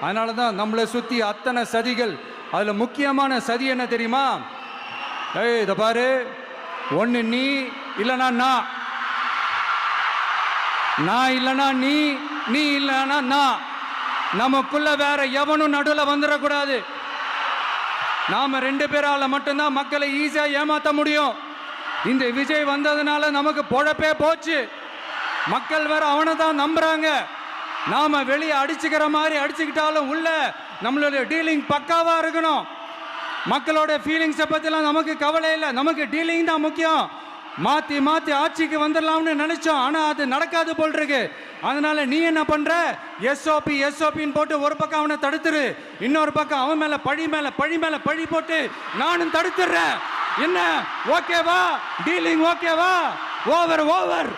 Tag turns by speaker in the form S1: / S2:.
S1: அதனால தான் நம்மளை சுற்றி அத்தனை சதிகள். அதில் முக்கியமான சதி என்ன தெரியுமா? இதை பாரு, ஒன்று நீ இல்லைனா நான் இல்லைனா நீ இல்லைனா நான். நமக்குள்ள வேற எவனும் நடுவில் வந்துடக்கூடாது. நாம 2 பேரால மட்டும்தான் மக்களை ஈஸியா ஏமாத்த முடியும். இந்த விஜய் வந்ததுனால நமக்கு பொழப்பே போச்சு. மக்கள் வேற அவனை தான் நம்புறாங்க. நாம வெளியே அடிச்சுக்கிற மாதிரி அடிச்சுக்கிட்டாலும் உள்ள நம்மளுடைய டீலிங் பக்காவா இருக்கணும். மக்களோட ஃபீலிங்ஸை பத்திலாம் நமக்கு கவலை இல்லை. நமக்கு டீலிங் தான் முக்கியம். மாத்தி மாத்தி ஆட்சிக்கு வந்துடலாம்னு நினைச்சோம், ஆனா அது நடக்காது போல் இருக்கு. அதனால நீ என்ன பண்ற? எஸ்ஓபின்னு போட்டு ஒரு பக்கம் அவனை தடுத்துரு, இன்னொரு பக்கம் அவன் மேல பழி போட்டு நானும் தடுத்துடுறேன். என்ன ஓகேவா? டீலிங் ஓகேவா? ஓவர்.